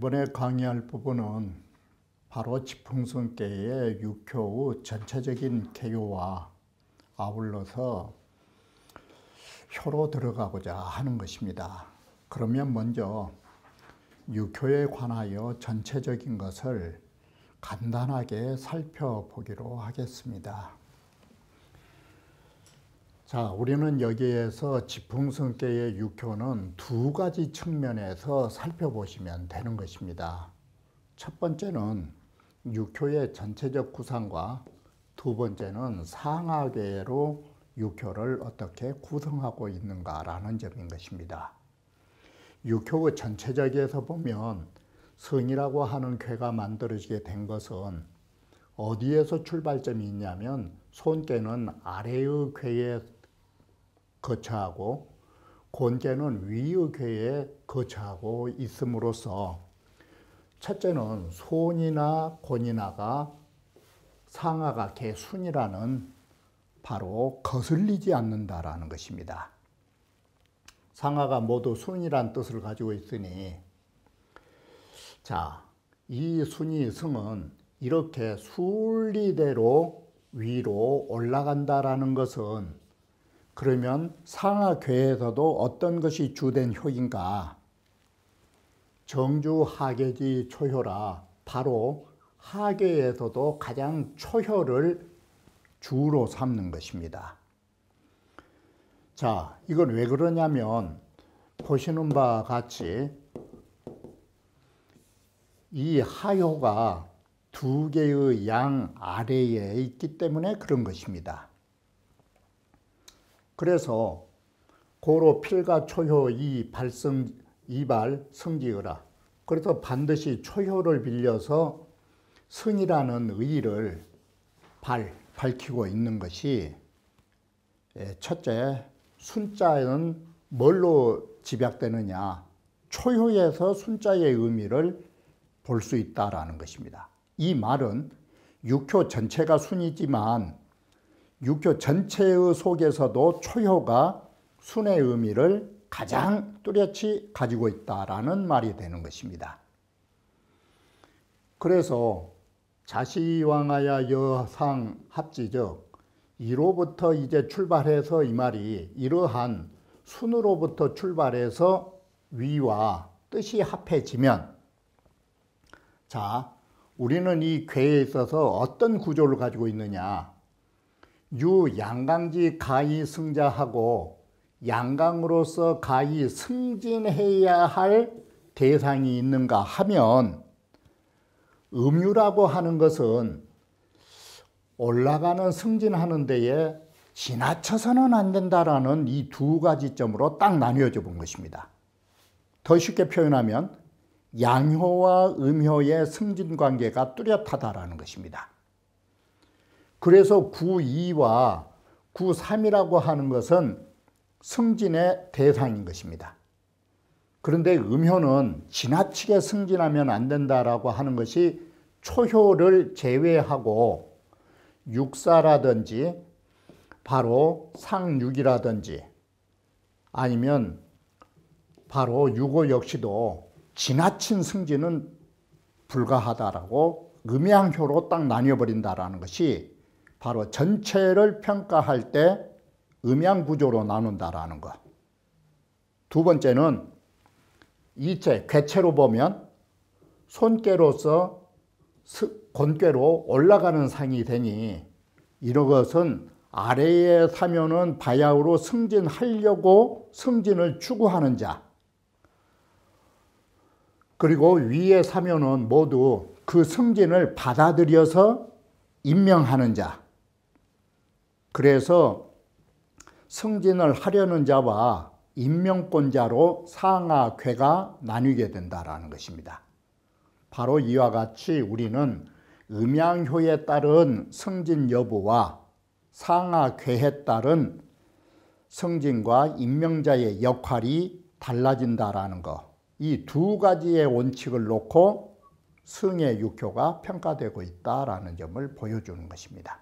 이번에 강의할 부분은 바로 지풍성계의 육효의 전체적인 개요와 아울러서 효로 들어가고자 하는 것입니다. 그러면 먼저 육효에 관하여 전체적인 것을 간단하게 살펴보기로 하겠습니다. 자, 우리는 여기에서 지풍성계의 육효는 두 가지 측면에서 살펴보시면 되는 것입니다. 첫 번째는 육효의 전체적 구상과 두 번째는 상하계로 육효를 어떻게 구성하고 있는가라는 점인 것입니다. 육효의 전체적에서 보면 성이라고 하는 궤가 만들어지게 된 것은 어디에서 출발점이 있냐면 손께는 아래의 궤에 거처하고 곤께는 위의 궤에 거처하고 있음으로써 첫째는 손이나 곤이나가 상하가 개순이라는 바로 거슬리지 않는다라는 것입니다. 상하가 모두 순이란 뜻을 가지고 있으니 자, 이 순이 성은 이렇게 순리대로 위로 올라간다라는 것은 그러면 상하궤에서도 어떤 것이 주된 효인가? 정주 하계지 초효라 바로 하계에서도 가장 초효를 주로 삼는 것입니다. 자, 이건 왜 그러냐면 보시는 바와 같이 이 하효가 두 개의 양 아래에 있기 때문에 그런 것입니다. 그래서 고로 필과 초효 이발 성지어라. 그래서 반드시 초효를 빌려서 성이라는 의의를 밝히고 있는 것이 첫째, 순자는 뭘로 집약되느냐? 초효에서 순자의 의미를 볼 수 있다라는 것입니다. 이 말은 육효 전체가 순이지만 육효 전체의 속에서도 초효가 순의 의미를 가장 뚜렷이 가지고 있다라는 말이 되는 것입니다. 그래서 자시왕하야 여상 합지적 이로부터 이제 출발해서 이 말이 이러한 순으로부터 출발해서 위와 뜻이 합해지면 자, 우리는 이 궤에 있어서 어떤 구조를 가지고 있느냐? 유 양강지 가히 승자하고 양강으로서 가히 승진해야 할 대상이 있는가 하면 음유라고 하는 것은 올라가는 승진하는 데에 지나쳐서는 안 된다라는 이 두 가지 점으로 딱 나뉘어져 본 것입니다. 더 쉽게 표현하면 양효와 음효의 승진 관계가 뚜렷하다라는 것입니다. 그래서 구2와 구3이라고 하는 것은 승진의 대상인 것입니다. 그런데 음효는 지나치게 승진하면 안 된다라고 하는 것이 초효를 제외하고 육사라든지 바로 상육이라든지 아니면 바로 육오 역시도 지나친 승진은 불가하다라고 음양효로 딱 나뉘어버린다라는 것이 바로 전체를 평가할 때 음양구조로 나눈다라는 것. 두 번째는 이체, 궤체로 보면 손께로서 곤께로 올라가는 상이 되니 이런 것은 아래에 사면은 바야흐로 승진하려고 승진을 추구하는 자 그리고 위에 사면은 모두 그 승진을 받아들여서 임명하는 자 그래서 승진을 하려는 자와 임명권자로 상하궤가 나뉘게 된다는 것입니다. 바로 이와 같이 우리는 음양효에 따른 승진 여부와 상하궤에 따른 승진과 임명자의 역할이 달라진다라는 것. 이 두 가지의 원칙을 놓고 승의 육효가 평가되고 있다라는 점을 보여주는 것입니다.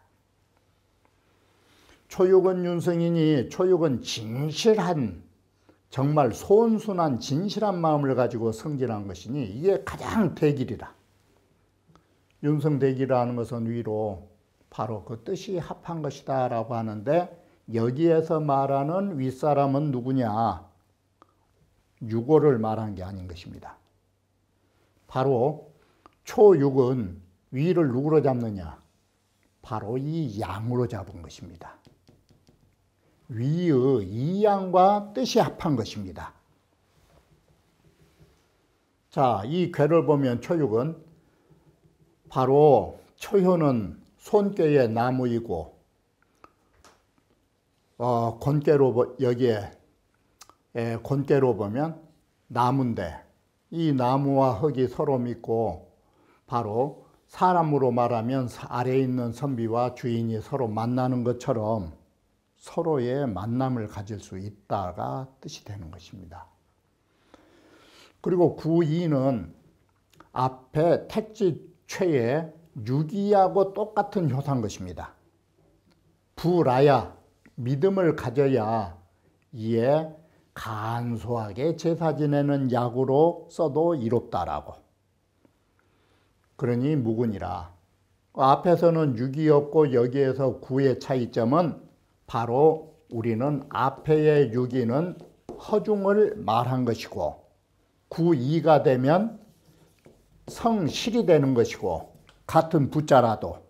초육은 윤성이니 초육은 진실한 정말 손순한 진실한 마음을 가지고 성질한 것이니 이게 가장 대길이라. 윤성대기라는 것은 위로 바로 그 뜻이 합한 것이다 라고 하는데, 여기에서 말하는 윗사람은 누구냐? 유고를 말한 게 아닌 것입니다. 바로 초육은 위를 누구로 잡느냐? 바로 이 양으로 잡은 것입니다. 위의 이 양과 뜻이 합한 것입니다. 자, 이 괴를 보면 초육은 바로 초효는 손괴의 나무이고, 권괴로 여기에 권괴로 보면 나무인데, 이 나무와 흙이 서로 믿고 바로 사람으로 말하면 아래에 있는 선비와 주인이 서로 만나는 것처럼 서로의 만남을 가질 수 있다가 뜻이 되는 것입니다. 그리고 구이는 앞에 택지 최에 유기하고 똑같은 효사인 것입니다. 부라야, 믿음을 가져야 이에 간소하게 제사 지내는 약으로 써도 이롭다라고. 그러니 무근이라. 앞에서는 육이었고 여기에서 구의 차이점은 바로 우리는 앞에의 육이는 허중을 말한 것이고, 구이가 되면 성실이 되는 것이고, 같은 부자라도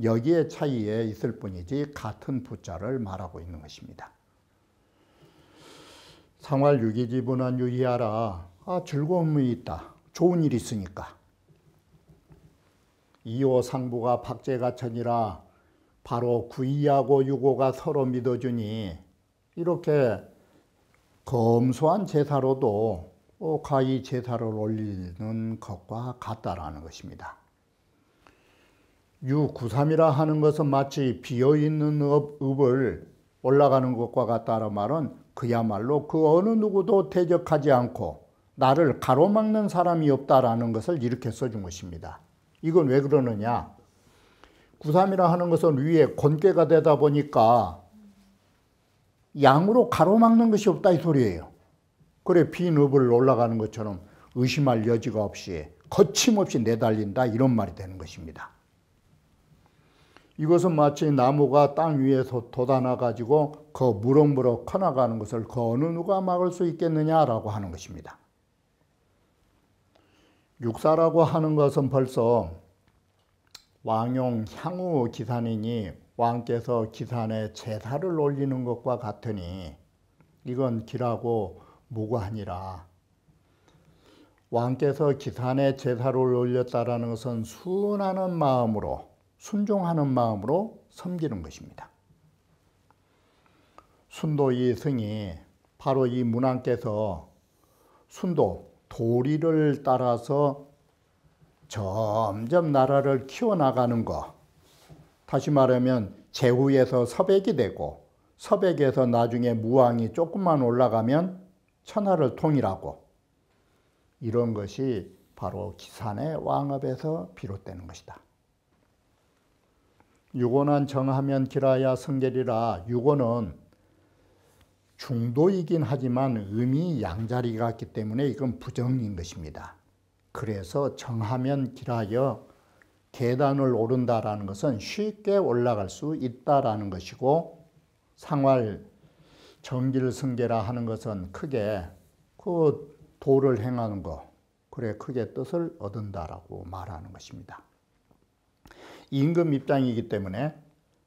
여기에 차이에 있을 뿐이지 같은 부자를 말하고 있는 것입니다. 상활 유기지분한 유의하라. 즐거움이 있다. 좋은 일이 있으니까. 이호 상부가 박제가천이라. 바로 구이하고 유고가 서로 믿어주니 이렇게 검소한 제사로도 가히 제사를 올리는 것과 같다라는 것입니다. 유구삼이라 하는 것은 마치 비어있는 읍을 올라가는 것과 같다는 말은 그야말로 그 어느 누구도 대적하지 않고 나를 가로막는 사람이 없다라는 것을 이렇게 써준 것입니다. 이건 왜 그러느냐? 구삼이라 하는 것은 위에 권괴가 되다 보니까 양으로 가로막는 것이 없다 이 소리예요. 그래 빈 읍을 올라가는 것처럼 의심할 여지가 없이 거침없이 내달린다 이런 말이 되는 것입니다. 이것은 마치 나무가 땅 위에서 돋아나 가지고 그 무럭무럭 커나가는 것을 그 어느 누가 막을 수 있겠느냐라고 하는 것입니다. 육사라고 하는 것은 벌써 왕용 향후 기산이니 왕께서 기산에 제사를 올리는 것과 같으니 이건 기라고 무고하니라. 왕께서 기산에 제사를 올렸다라는 것은 순하는 마음으로, 순종하는 마음으로 섬기는 것입니다. 순도 이 승이 바로 이 문왕께서 순도 도리를 따라서 점점 나라를 키워나가는 것, 다시 말하면 제후에서 서백이 되고 서백에서 나중에 무왕이 조금만 올라가면 천하를 통일하고, 이런 것이 바로 기산의 왕업에서 비롯되는 것이다. 유고는 정하면 기라야 성결이라. 유고는 중도이긴 하지만 음이 양자리 같기 때문에 이건 부정인 것입니다. 그래서 정하면 기라여 계단을 오른다라는 것은 쉽게 올라갈 수 있다라는 것이고, 상활 정길승계라 하는 것은 크게 그 도를 행하는 것, 그래 크게 뜻을 얻은다라고 말하는 것입니다. 임금 입장이기 때문에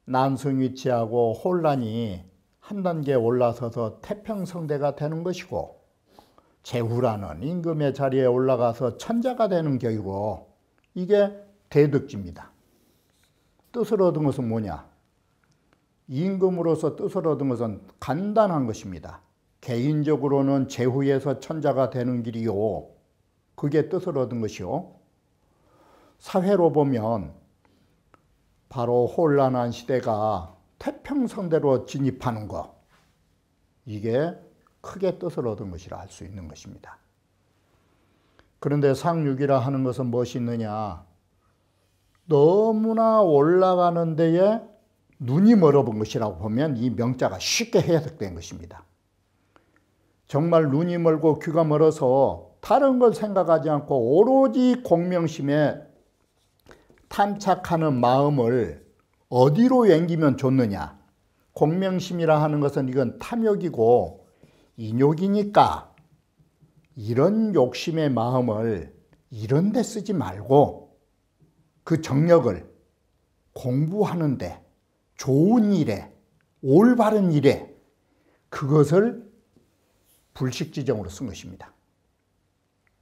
난승위치하고 혼란이 한 단계 올라서서 태평성대가 되는 것이고, 제후라는 임금의 자리에 올라가서 천자가 되는 격이고, 이게 대득지입니다. 뜻을 얻은 것은 뭐냐? 임금으로서 뜻을 얻은 것은 간단한 것입니다. 개인적으로는 제후에서 천자가 되는 길이요, 그게 뜻을 얻은 것이요. 사회로 보면 바로 혼란한 시대가 태평성대로 진입하는 것, 이게 크게 뜻을 얻은 것이라 할 수 있는 것입니다. 그런데 상육이라 하는 것은 무엇이 있느냐? 너무나 올라가는 데에 눈이 멀어본 것이라고 보면 이 명자가 쉽게 해석된 것입니다. 정말 눈이 멀고 귀가 멀어서 다른 걸 생각하지 않고 오로지 공명심에 탐착하는 마음을 어디로 옮기면 좋느냐. 공명심이라 하는 것은 이건 탐욕이고 인욕이니까 이런 욕심의 마음을 이런 데 쓰지 말고 그 정력을 공부하는데, 좋은 일에, 올바른 일에 그것을 불식지정으로 쓴 것입니다.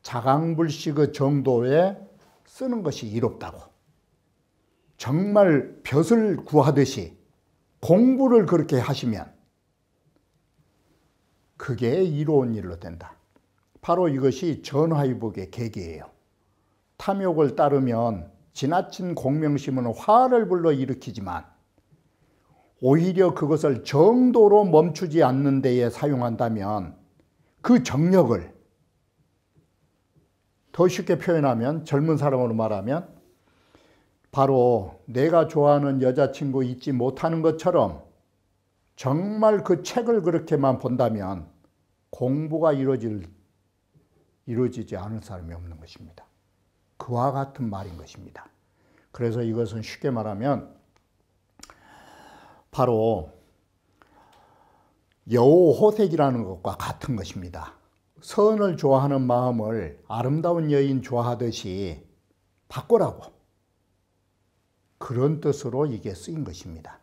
자강불식의 정도에 쓰는 것이 이롭다고. 정말 벼슬 구하듯이 공부를 그렇게 하시면 그게 이로운 일로 된다. 바로 이것이 전화위복의 계기예요. 탐욕을 따르면 지나친 공명심은 화를 불러일으키지만 오히려 그것을 정도로 멈추지 않는 데에 사용한다면 그 정력을, 더 쉽게 표현하면, 젊은 사람으로 말하면 바로 내가 좋아하는 여자친구 잊지 못하는 것처럼 정말 그 책을 그렇게만 본다면 공부가 이루어지지 않을 사람이 없는 것입니다. 그와 같은 말인 것입니다. 그래서 이것은 쉽게 말하면 바로 여호호색이라는 것과 같은 것입니다. 선을 좋아하는 마음을 아름다운 여인 좋아하듯이 바꾸라고, 그런 뜻으로 이게 쓰인 것입니다.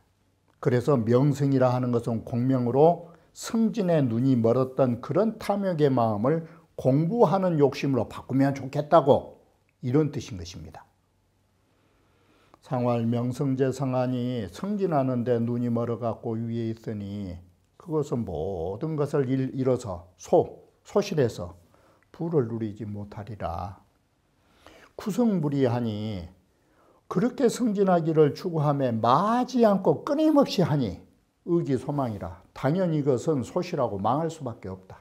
그래서 명승이라 하는 것은 공명으로 승진의 눈이 멀었던 그런 탐욕의 마음을 공부하는 욕심으로 바꾸면 좋겠다고, 이런 뜻인 것입니다. 상활 명성제성하니 승진하는데 눈이 멀어갖고 위에 있으니 그것은 모든 것을 잃어서 소실해서 부를 누리지 못하리라. 구성무리하니 그렇게 승진하기를 추구하며 마지 않고 끊임없이 하니 의기소망이라. 당연히 이것은 소실하고 망할 수밖에 없다.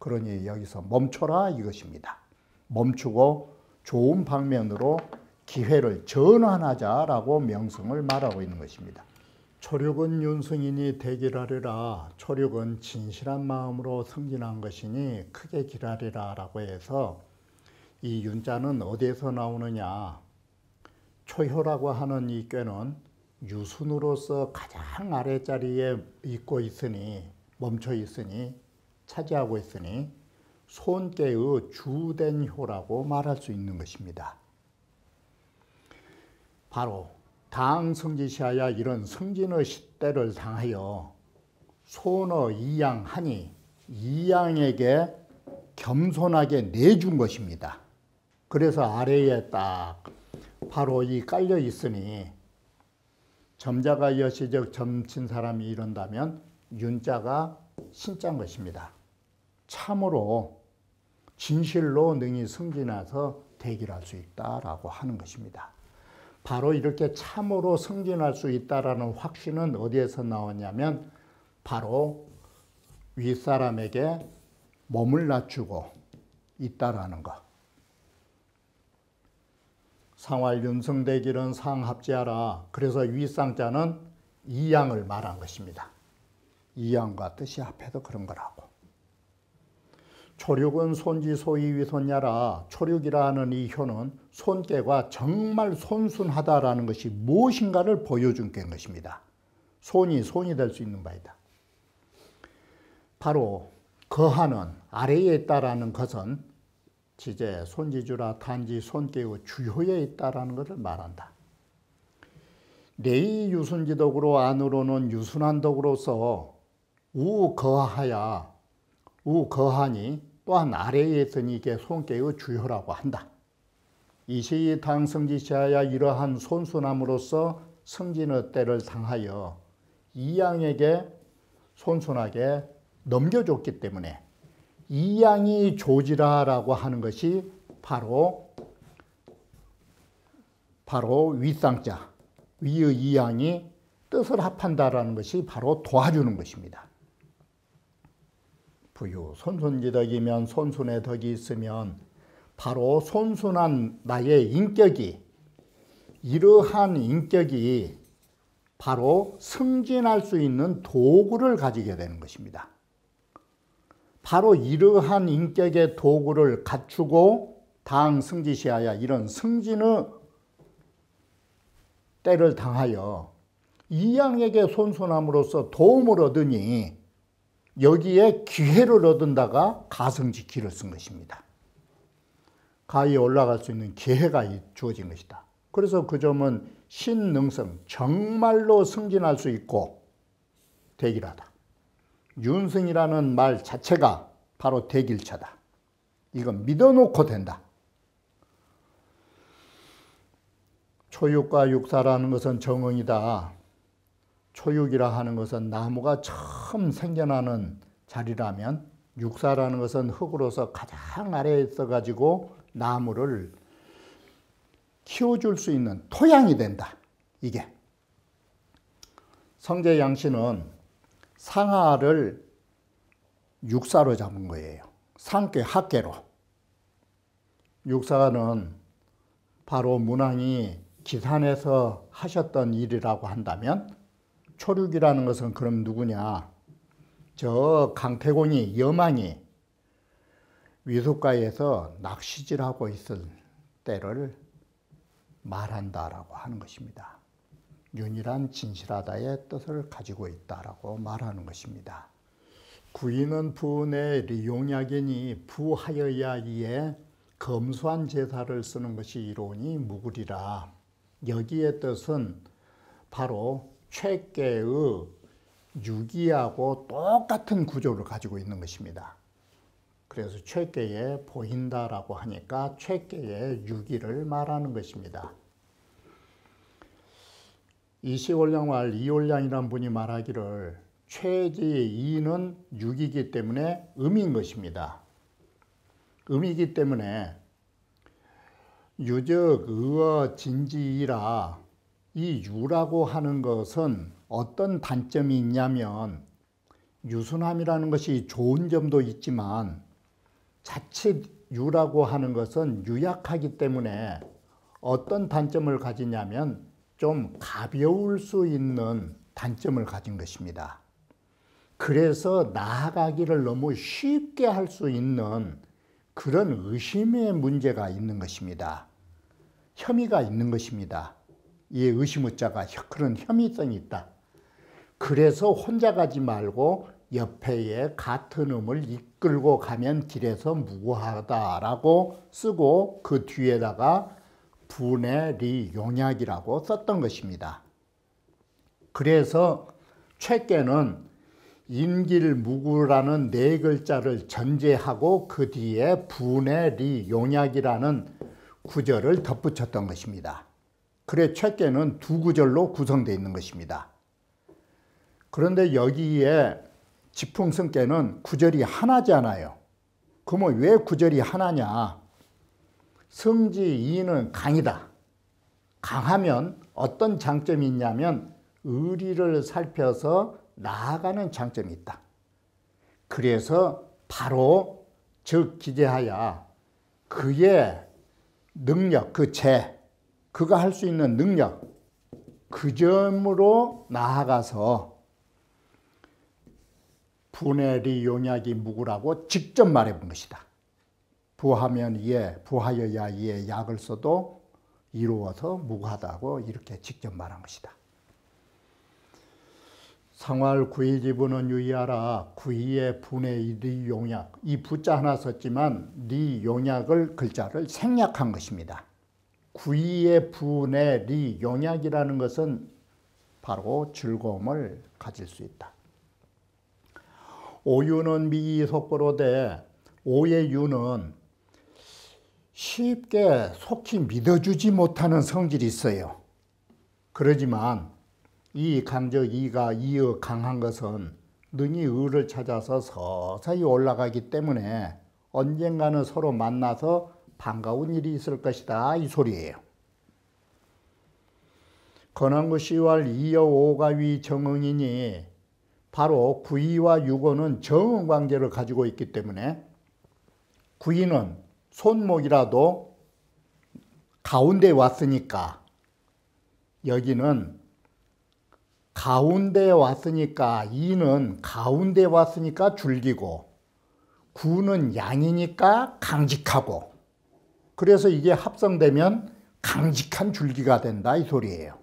그러니 여기서 멈춰라 이것입니다. 멈추고 좋은 방면으로 기회를 전환하자라고 명승을 말하고 있는 것입니다. 초력은 윤승인이 대기하리라. 초력은 진실한 마음으로 승진한 것이니 크게 기라리라 라고 해서, 이 윤자는 어디에서 나오느냐. 초효라고 하는 이 꾀는 유순으로서 가장 아랫자리에 있고 있으니, 멈춰 있으니, 차지하고 있으니 손꾀의 주된 효라고 말할 수 있는 것입니다. 바로 당성지시하야 이런 승진의 시대를 당하여 손의 이양하니 이양에게 겸손하게 내준 것입니다. 그래서 아래에 딱 바로 이 깔려 있으니, 점자가 여시적 점친 사람이 이런다면 윤자가 신자인 것입니다. 참으로 진실로 능히 승진해서 대기할 수 있다라고 하는 것입니다. 바로 이렇게 참으로 승진할 수 있다라는 확신은 어디에서 나왔냐면 바로 윗사람에게 몸을 낮추고 있다라는 것. 상활 윤성대기는 상합지하라. 그래서 윗상자는 이양을 말한 것입니다. 이양과 뜻이 합해서 그런 거라고. 초력은 손지소이위손야라. 초력이라 하는 이 효는 손꾀가 정말 손순하다라는 것이 무엇인가를 보여준 꾀인 것입니다. 손이 될 수 있는 바이다. 바로 거하는, 아래에 있다라는 것은 지제, 손지주라 단지 손꾀의 주효에 있다라는 것을 말한다. 내이 유순지덕으로 안으로는 유순한 덕으로서 우거하니 또한 아래에 있으니 이게 손꾀의 주효라고 한다. 이시 당성지시하야 이러한 손순함으로써 승진의 때를 당하여 이양에게 손순하게 넘겨줬기 때문에 이양이 조지라라고 하는 것이 바로 윗상자, 위의 이양이 뜻을 합한다라는 것이 바로 도와주는 것입니다. 부유 손순지덕이면 손순의 덕이 있으면 바로 손순한 나의 인격이, 이러한 인격이 바로 승진할 수 있는 도구를 가지게 되는 것입니다. 바로 이러한 인격의 도구를 갖추고 당 승지시하야 이런 승진의 때를 당하여 이양에게 손손함으로써 도움을 얻으니 여기에 기회를 얻은다가 가성지 기를 쓴 것입니다. 가에 올라갈 수 있는 기회가 주어진 것이다. 그래서 그 점은 신능성, 정말로 승진할 수 있고 대길하다. 윤승이라는 말 자체가 바로 대길차다. 이건 믿어놓고 된다. 초육과 육사라는 것은 정응이다. 초육이라 하는 것은 나무가 처음 생겨나는 자리라면 육사라는 것은 흙으로서 가장 아래에 있어가지고 나무를 키워줄 수 있는 토양이 된다. 이게. 성제 양씨는 상하를 육사로 잡은 거예요. 상계, 학계로. 육사는 바로 문왕이 기산에서 하셨던 일이라고 한다면 초륙이라는 것은 그럼 누구냐? 저 강태공이, 여망이 위숫가에서 낚시질하고 있을 때를 말한다라고 하는 것입니다. 윤이란 진실하다의 뜻을 가지고 있다라고 말하는 것입니다. 구인은 부내 리용약이니 부하여야 이에 검소한 제사를 쓰는 것이 이로우니 무구리라. 여기의 뜻은 바로 최계의 유기하고 똑같은 구조를 가지고 있는 것입니다. 그래서 최계에 보인다라고 하니까 최계의 유기를 말하는 것입니다. 이시올량왈 이올량이란 분이 말하기를 최지의 이는 유기이기 때문에 음인 것입니다. 음이기 때문에 유적 의어 진지이라 이 유라고 하는 것은 어떤 단점이 있냐면 유순함이라는 것이 좋은 점도 있지만 자칫 유라고 하는 것은 유약하기 때문에 어떤 단점을 가지냐면 좀 가벼울 수 있는 단점을 가진 것입니다. 그래서 나아가기를 너무 쉽게 할 수 있는 그런 의심의 문제가 있는 것입니다. 혐의가 있는 것입니다. 이 의심의 자가 그런 혐의성이 있다. 그래서 혼자 가지 말고 옆에 같은 음을 이끌고 가면 길에서 무고하다라고 쓰고 그 뒤에다가 분의 리 용약이라고 썼던 것입니다. 그래서 최께는 인길무구라는 네 글자를 전제하고 그 뒤에 분의 리 용약이라는 구절을 덧붙였던 것입니다. 그래 최께는 두 구절로 구성되어 있는 것입니다. 그런데 여기에 지풍성께는 구절이 하나잖아요. 그러면 왜 구절이 하나냐? 성지이는 강이다. 강하면 어떤 장점이 있냐면 의리를 살펴서 나아가는 장점이 있다. 그래서 바로 즉 기재하여 그의 능력, 그가 할 수 있는 능력, 그 점으로 나아가서 분해리 용약이 무구라고 직접 말해본 것이다. 부하면 이에, 부하여야 이에 약을 써도 이루어서 무구하다고 이렇게 직접 말한 것이다. 상활 구이지부는 유의하라. 구이의 분의 리 용약. 이 부자 하나 썼지만 리 용약을 글자를 생략한 것입니다. 구이의 분의 리 용약이라는 것은 바로 즐거움을 가질 수 있다. 오유는 미이 속보로되 오의 유는 쉽게 속히 믿어주지 못하는 성질이 있어요. 그러지만 이 강적 이가 이의 강한 것은 능히 의를 찾아서 서서히 올라가기 때문에 언젠가는 서로 만나서 반가운 일이 있을 것이다 이 소리예요. 건한구 시왈 이여 오가위 정응이니 바로 구이와 유고는 정응 관계를 가지고 있기 때문에 구이는 손목이라도 가운데에 왔으니까 여기는 가운데에 왔으니까 이는 가운데에 왔으니까 줄기고 구는 양이니까 강직하고, 그래서 이게 합성되면 강직한 줄기가 된다 이 소리예요.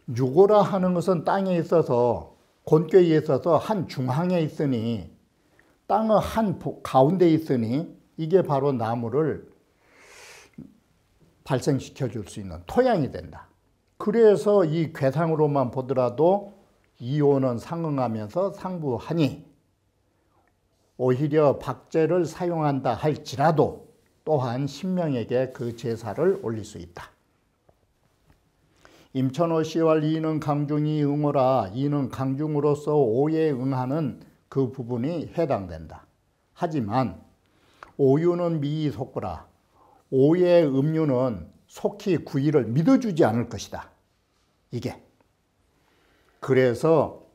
유고라 하는 것은 땅에 있어서, 곤괴에 있어서 한 중앙에 있으니, 땅의 한 가운데 있으니 이게 바로 나무를 발생시켜 줄 수 있는 토양이 된다. 그래서 이 괴상으로만 보더라도 이온은 상응하면서 상부하니, 오히려 박제를 사용한다 할지라도 또한 신명에게 그 제사를 올릴 수 있다. 임천호 씨와 이는 강중이 응오라. 이는 강중으로서 오에 응하는 그 부분이 해당된다. 하지만 오유는 미이 속구라. 오의 음유는 속히 구이를 믿어주지 않을 것이다. 이게. 그래서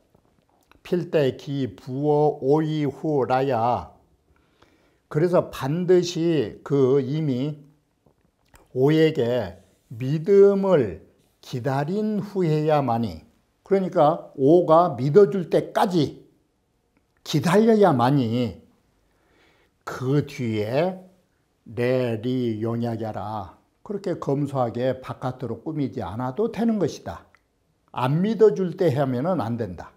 필때 기 부어 오이 후라야. 그래서 반드시 그 이미 오에게 믿음을 기다린 후에야만이, 그러니까 오가 믿어줄 때까지 기다려야만이 그 뒤에 내리 용약야라. 그렇게 검소하게 바깥으로 꾸미지 않아도 되는 것이다. 안 믿어줄 때 하면은 안 된다.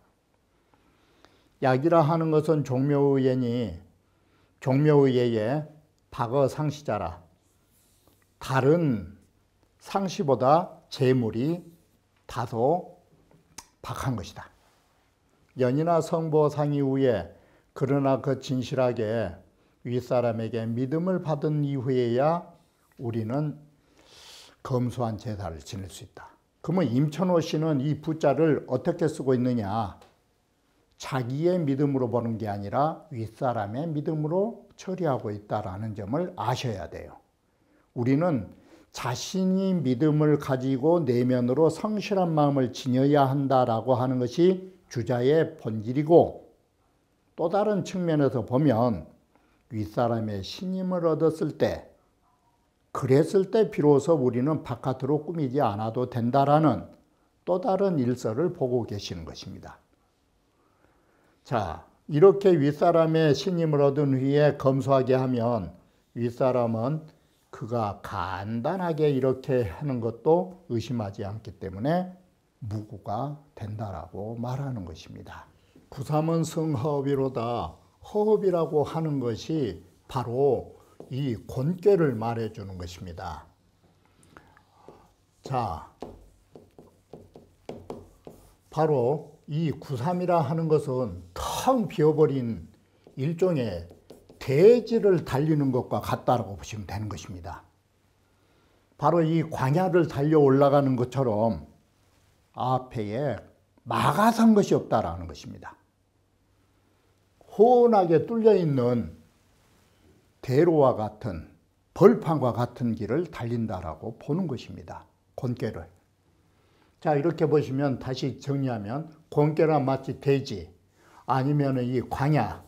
약이라 하는 것은 종묘의예니 종묘의예의 박어 상시자라. 다른 상시보다 재물이 다소 박한 것이다. 연이나 성보 상이 후에 그러나 그 진실하게 윗사람에게 믿음을 받은 이후에야 우리는 검소한 제사를 지낼 수 있다. 그러면 임천호 씨는 이 부자를 어떻게 쓰고 있느냐? 자기의 믿음으로 보는 게 아니라 윗사람의 믿음으로 처리하고 있다는 점을 아셔야 돼요. 우리는 자신이 믿음을 가지고 내면으로 성실한 마음을 지녀야 한다라고 하는 것이 주자의 본질이고, 또 다른 측면에서 보면 윗사람의 신임을 얻었을 때, 그랬을 때 비로소 우리는 바깥으로 꾸미지 않아도 된다라는 또 다른 일설을 보고 계시는 것입니다. 자, 이렇게 윗사람의 신임을 얻은 후에 검소하게 하면 윗사람은 그가 간단하게 이렇게 하는 것도 의심하지 않기 때문에 무구가 된다라고 말하는 것입니다. 구삼은 성허업이로다. 허업이라고 하는 것이 바로 이 곤괴를 말해주는 것입니다. 자, 바로 이 구삼이라 하는 것은 텅 비어버린 일종의 대지를 달리는 것과 같다라고 보시면 되는 것입니다. 바로 이 광야를 달려 올라가는 것처럼 앞에 막아선 것이 없다라는 것입니다. 훤하게 뚫려 있는 대로와 같은, 벌판과 같은 길을 달린다라고 보는 것입니다. 곤괴를. 자, 이렇게 보시면 다시 정리하면 곤괴란 마치 대지, 아니면 이 광야,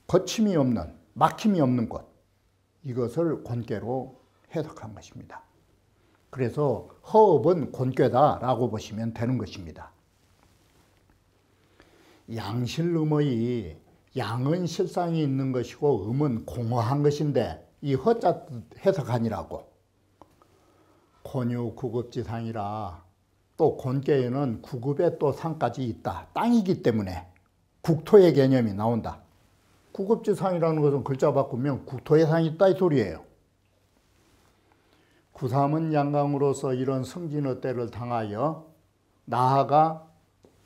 거침이 없는, 막힘이 없는 곳, 이것을 곤괴로 해석한 것입니다. 그래서 허업은 곤괴다라고 보시면 되는 것입니다. 양실음의 양은 실상이 있는 것이고 음은 공허한 것인데, 이 허자 해석하니라고. 곤유 구급지상이라. 또 곤괴에는 구급의 또 상까지 있다. 땅이기 때문에 국토의 개념이 나온다. 구급지상이라는 것은 글자 바꾸면 국토의 상이 있다 이 소리예요. 구삼은 양강으로서 이런 승진의 때를 당하여 나아가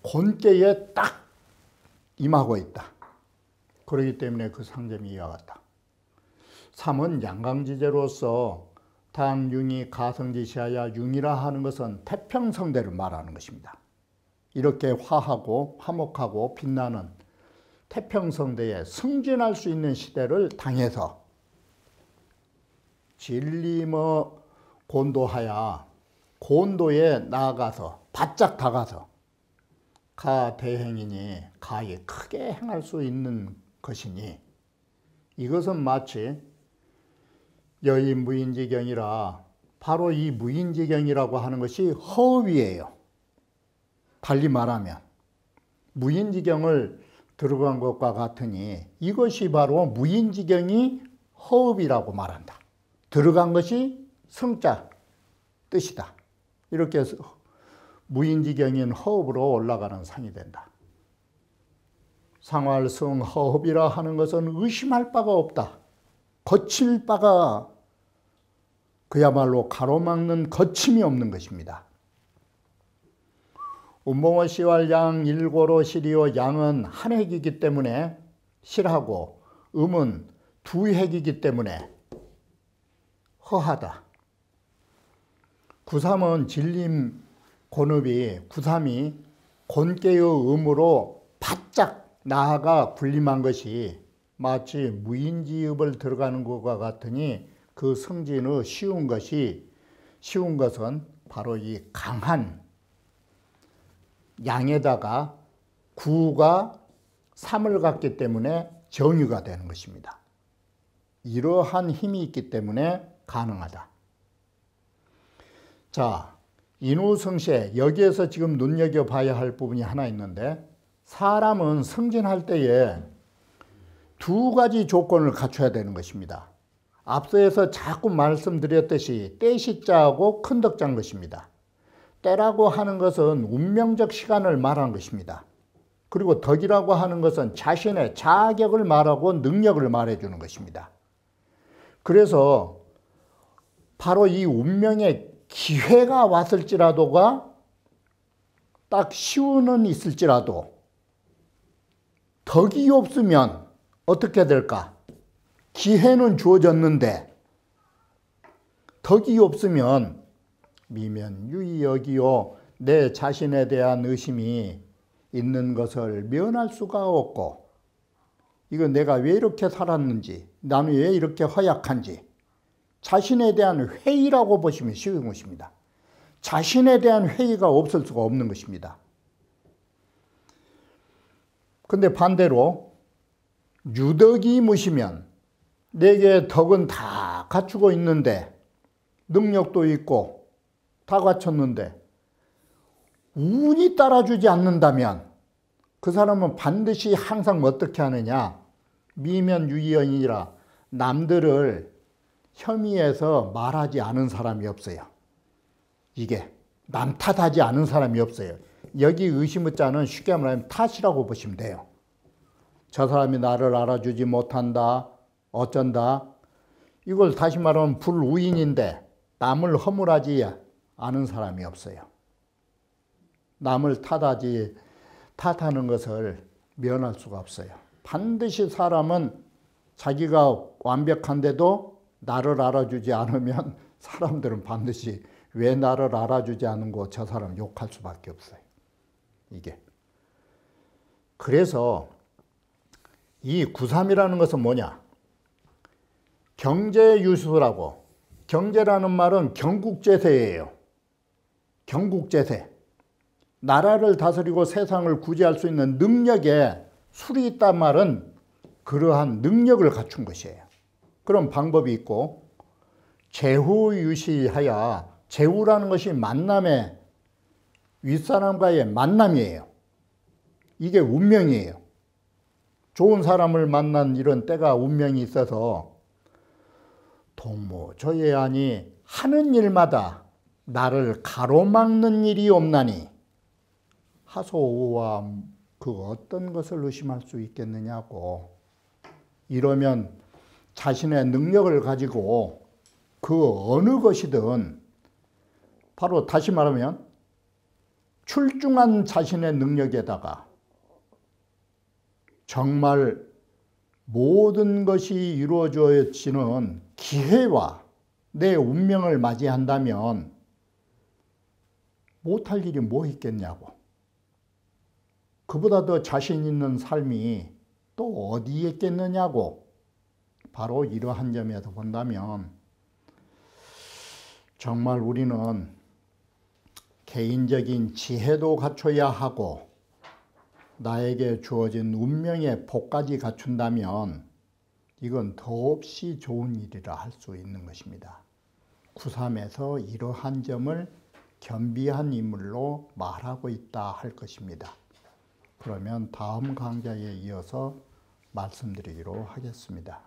곤괴에 딱 임하고 있다. 그렇기 때문에 그 상점이 이와 같다. 삼은 양강지제로서 당융이 가성지시하야, 융이라 하는 것은 태평성대를 말하는 것입니다. 이렇게 화하고 화목하고 빛나는 태평성대에 승진할 수 있는 시대를 당해서 진리뭐 곤도하야, 곤도에 나아가서 바짝 다가서 가 대행이니, 가에 크게 행할 수 있는 것이니, 이것은 마치 여의 무인지경이라. 바로 이 무인지경이라고 하는 것이 허업이에요. 달리 말하면 무인지경을 들어간 것과 같으니 이것이 바로 무인지경이 허업이라고 말한다. 들어간 것이 성자 뜻이다. 이렇게 해서 무인지경인 허업으로 올라가는 상이 된다. 상활성 허업이라 하는 것은 의심할 바가 없다. 거칠 바가 그야말로 가로막는 거침이 없는 것입니다. 운봉어 시왈 양 일고로 시리오 양은 한 획이기 때문에 실하고 음은 두 획이기 때문에 허하다. 구삼은 진림 곤읍이 구삼이 곤께의 음으로 바짝 나아가 군림한 것이 마치 무인지읍을 들어가는 것과 같으니 그 성진의 쉬운 것은 바로 이 강한 양에다가 구가 삼을 갖기 때문에 정유가 되는 것입니다. 이러한 힘이 있기 때문에 가능하다. 자, 인후성세, 여기에서 지금 눈여겨봐야 할 부분이 하나 있는데, 사람은 성진할 때에 두 가지 조건을 갖춰야 되는 것입니다. 앞서에서 자꾸 말씀드렸듯이 떼시자하고 큰덕자인 것입니다. 때라고 하는 것은 운명적 시간을 말하는 것입니다. 그리고 덕이라고 하는 것은 자신의 자격을 말하고 능력을 말해주는 것입니다. 그래서 바로 이 운명의 기회가 왔을지라도가 딱 시우는 있을지라도 덕이 없으면 어떻게 될까? 기회는 주어졌는데 덕이 없으면 미면유의여기요, 내 자신에 대한 의심이 있는 것을 면할 수가 없고, 이거 내가 왜 이렇게 살았는지, 나는 왜 이렇게 허약한지, 자신에 대한 회의라고 보시면 쉬운 것입니다. 자신에 대한 회의가 없을 수가 없는 것입니다. 근데 반대로 유덕이 무시면 내게 덕은 다 갖추고 있는데, 능력도 있고 다 갖췄는데 운이 따라주지 않는다면 그 사람은 반드시 항상 어떻게 하느냐? 미면유의연이라 남들을 혐의해서 말하지 않은 사람이 없어요. 이게 남 탓하지 않은 사람이 없어요. 여기 의심의 자는 쉽게 말하면 탓이라고 보시면 돼요. 저 사람이 나를 알아주지 못한다, 어쩐다. 이걸 다시 말하면 불우인인데 남을 허물하지 않은 사람이 없어요. 남을 탓하는 것을 면할 수가 없어요. 반드시 사람은 자기가 완벽한데도 나를 알아주지 않으면 사람들은 반드시 왜 나를 알아주지 않은 거 저 사람 욕할 수밖에 없어요. 이게. 그래서 이 구삼이라는 것은 뭐냐? 경제유수라고. 경제라는 말은 경국제세예요. 경국제세. 나라를 다스리고 세상을 구제할 수 있는 능력에 술이 있단 말은 그러한 능력을 갖춘 것이에요. 그런 방법이 있고, 제후유시하여, 제후라는 것이 만남의, 윗사람과의 만남이에요. 이게 운명이에요. 좋은 사람을 만난 이런 때가 운명이 있어서 동무저예하니 하는 일마다 나를 가로막는 일이 없나니 하소우와 그 어떤 것을 의심할 수 있겠느냐고. 이러면 자신의 능력을 가지고 그 어느 것이든, 바로 다시 말하면 출중한 자신의 능력에다가 정말 모든 것이 이루어지는 기회와 내 운명을 맞이한다면 못할 일이 뭐 있겠냐고. 그보다 더 자신 있는 삶이 또 어디에 있겠느냐고. 바로 이러한 점에서 본다면 정말 우리는 개인적인 지혜도 갖춰야 하고 나에게 주어진 운명의 복까지 갖춘다면 이건 더없이 좋은 일이라 할 수 있는 것입니다. 구삼에서 이러한 점을 겸비한 인물로 말하고 있다 할 것입니다. 그러면 다음 강좌에 이어서 말씀드리기로 하겠습니다.